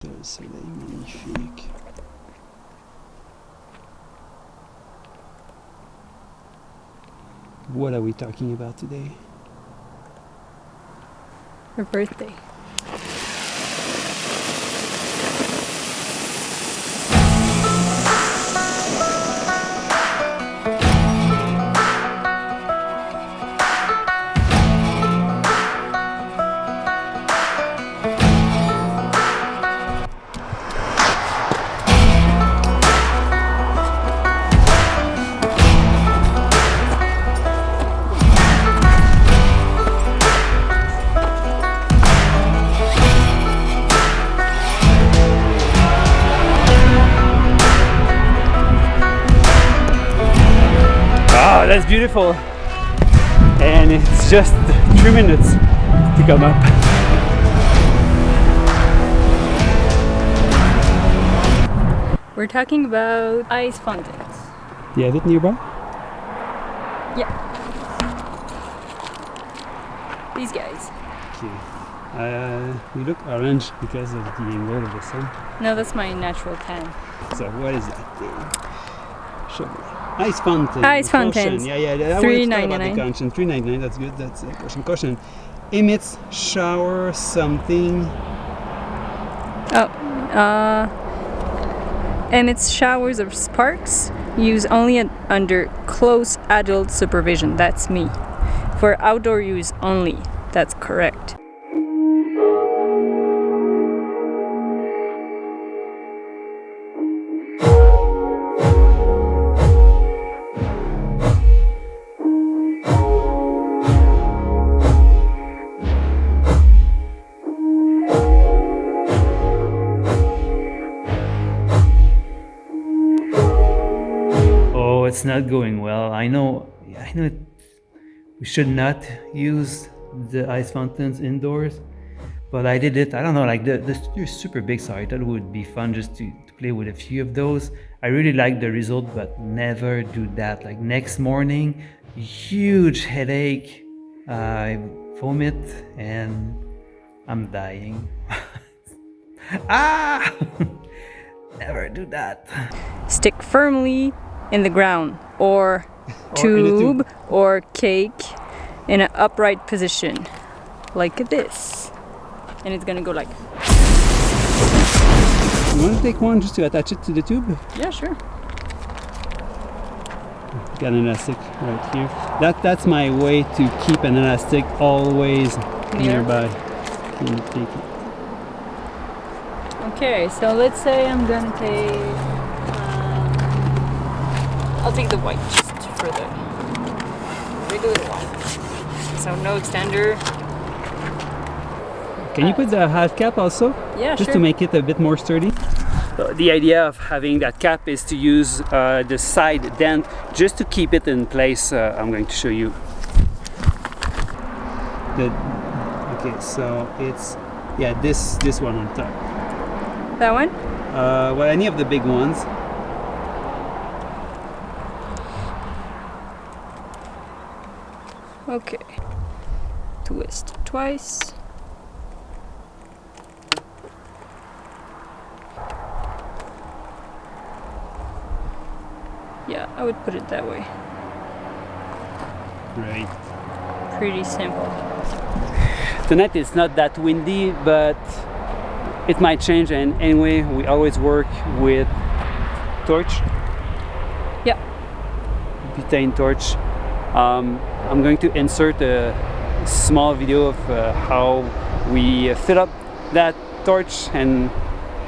Le soleil magnifique. What are we talking about today? Her birthday. Ah, that's beautiful. And it's just 3 minutes to come up. We're talking about ice fountains. Do you have it nearby? Yeah. These guys. Okay. We look orange because of the angle of the sun. No, that's my natural tan. So what is that thing? Show me. Ice fountain. Ice Caution. fountains. Yeah. I want to talk about the $3.99. caution. $3.99. That's good. That's a caution. Emits shower something. Emits showers or sparks. Use only under close adult supervision. That's me. For outdoor use only. That's correct. Oh, it's not going well. I know we should not use the ice fountains indoors, but I did it. I don't know, like they're super big, so I thought it would be fun just to play with a few of those. I really like the result, but never do that. Like next morning, huge headache, I vomit, and I'm dying. Ah! Never do that. Stick firmly in the ground or in a tube tube. or cake in an upright position like this, and it's gonna go like, You want to take one just to attach it to the tube? yeah, sure. Got an elastic right here. That's my way to keep an elastic always nearby. Can you take it? Okay, so let's say I'm gonna take I'll take the white just for the regular one, so no extender. Can you put the half cap also? Yeah, Just sure. to make it a bit more sturdy? The idea of having that cap is to use the side dent just to keep it in place. I'm going to show you. Okay, so it's this one on top. That one? Well, any of the big ones. Okay. Twist twice. Yeah, I would put it that way. Right. Pretty simple. Tonight it's not that windy, but it might change. And anyway, we always work with torch, Yeah. butane torch. I'm going to insert a small video of how we fit up that torch and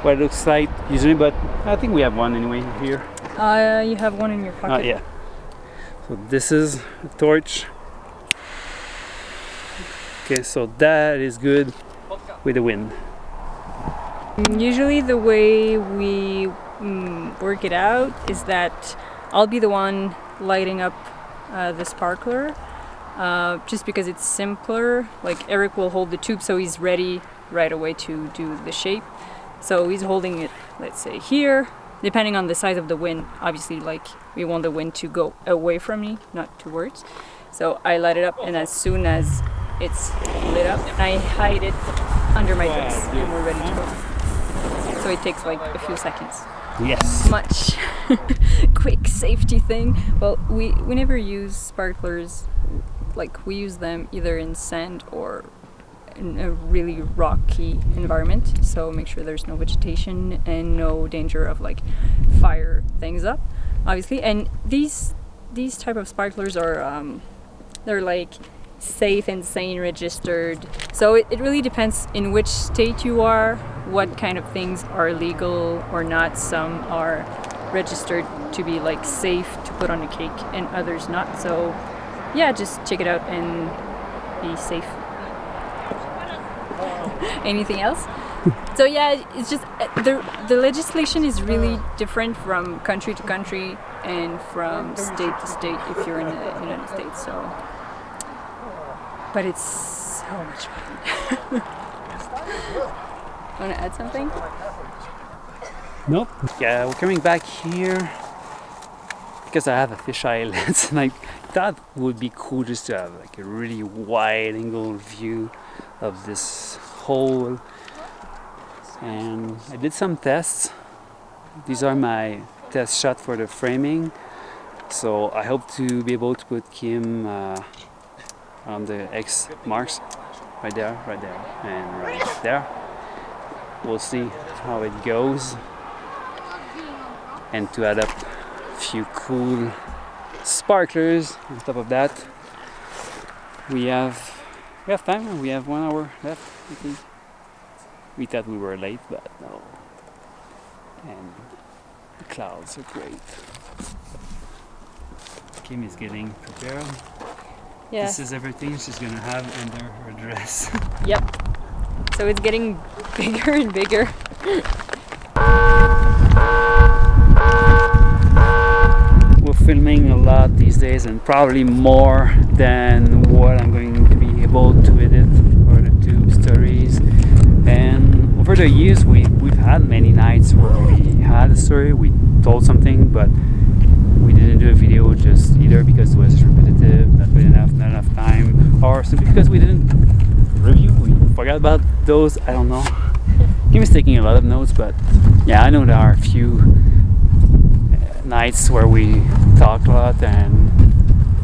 what it looks like usually, but I think we have one anyway here. You have one in your pocket. Yeah. So this is a torch. Okay, so that is good with the wind. Usually the way we work it out is that I'll be the one lighting up the sparkler, just because it's simpler. Like Eric will hold the tube so he's ready right away to do the shape. So he's holding it, let's say here, depending on the size of the wind. Obviously, like, we want the wind to go away from me, not towards. So I light it up, and as soon as it's lit up, I hide it under my dress, and we're ready to go. so it takes like a few seconds. Yes. Much quick safety thing. Well, we never use sparklers, like we use them either in sand or in a really rocky environment, so make sure there's no vegetation and no danger of like fire things up, obviously. And these type of sparklers are they're like safe and sane registered, so it really depends in which state you are, what kind of things are legal or not. Some are registered to be like safe to put on a cake and others not, so yeah, just check it out and be safe. Anything else? So yeah, it's just the legislation is really different from country to country and from state to state if you're in the United States. So, but it's so much fun. Want to add something? Nope. Yeah, we're coming back here because I have a fisheye lens, and I thought it would be cool just to have like a really wide angle view of this hole. And I did some tests. These are my test shot for the framing. So I hope to be able to put Kim on the X marks right there, and right there. We'll see how it goes. And to add up a few cool sparklers on top of that, we have time. We have 1 hour left, I think. We thought we were late, but no. And the clouds are great. Kim is getting prepared. Yeah. This is everything she's gonna have under her dress. Yep. So it's getting bigger and bigger. We're filming a lot these days, and probably more than what I'm going to be able to edit for the tube stories. And over the years, we've had many nights where we had a story, we told something, but we didn't do a video just either because it was repetitive, not enough time, or simply because we didn't review, we forgot about those, I don't know. Kim is taking a lot of notes, but yeah, I know there are a few nights where we talked a lot and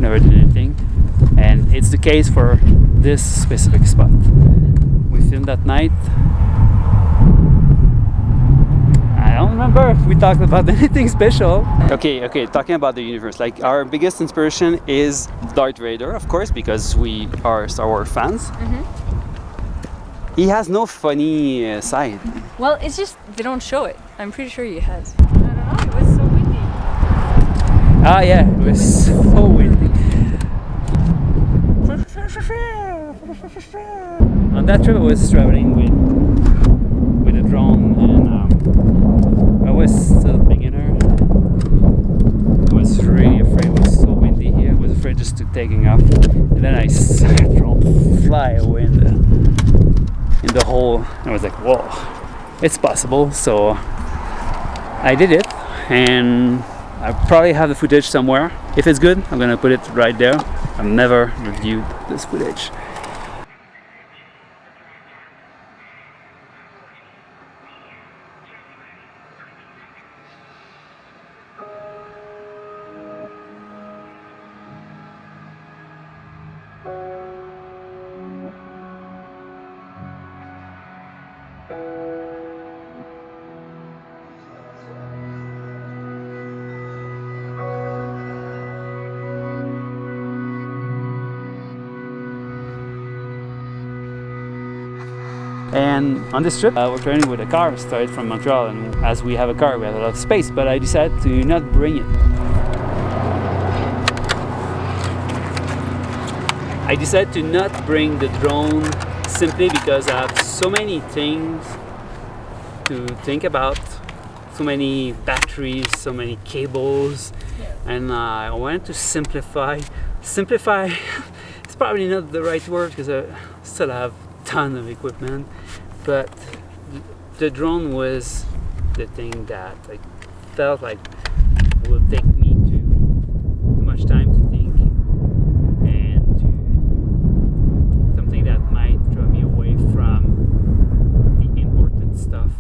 never did anything, and it's the case for this specific spot. We filmed that night. I don't remember if we talked about anything special. Okay, talking about the universe, like our biggest inspiration is Darth Vader, of course, because we are Star Wars fans. He has no funny side. Well, it's just they don't show it. I'm pretty sure he has. I don't know, it was so windy. Ah yeah, it was so windy. On that trip I was traveling with a drone, and I was still a beginner. I was really afraid, it was so windy here. I was afraid just to taking off, and then I saw the drone fly away in the hole. I was like, whoa, it's possible. So I did it, and I probably have the footage somewhere. If it's good, I'm gonna put it right there. I've never reviewed this footage. And on this trip, we're traveling with a car straight from Montreal, and as we have a car, we have a lot of space, but I decided to not bring it. I decided to not bring the drone simply because I have so many things to think about, so many batteries, so many cables, and I wanted to simplify. Simplify, it's probably not the right word because I still have ton of equipment, but the drone was the thing that I felt like will take me too much time to think, and to something that might draw me away from the important stuff.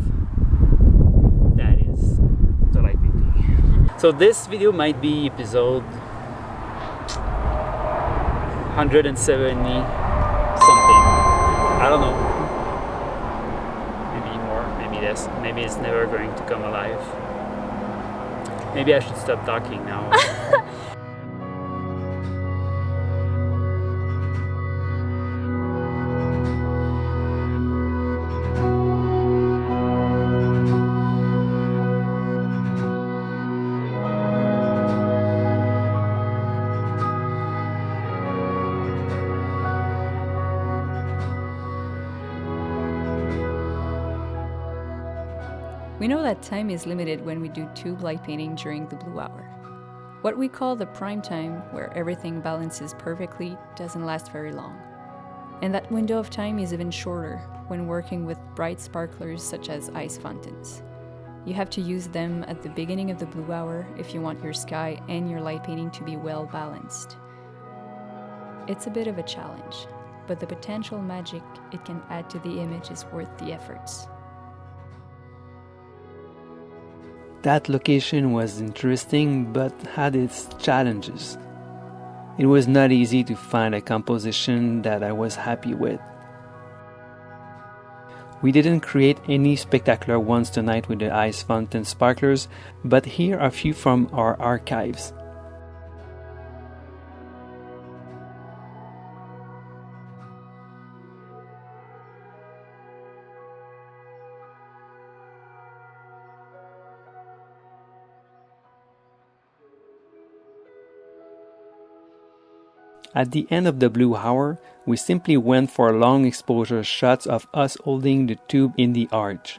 So this video might be episode 170 something. I don't know. Maybe more, maybe less. Maybe it's never going to come alive. Maybe I should stop talking now. We know that time is limited when we do tube light painting during the blue hour. What we call the prime time, where everything balances perfectly, doesn't last very long. And that window of time is even shorter when working with bright sparklers such as ice fountains. You have to use them at the beginning of the blue hour if you want your sky and your light painting to be well balanced. It's a bit of a challenge, but the potential magic it can add to the image is worth the efforts. That location was interesting but had its challenges. It was not easy to find a composition that I was happy with. We didn't create any spectacular ones tonight with the ice fountain sparklers, but here are a few from our archives. At the end of the blue hour, we simply went for long exposure shots of us holding the tube in the arch.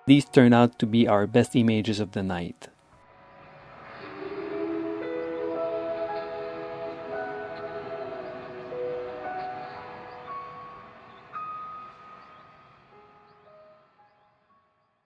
These turned out to be our best images of the night.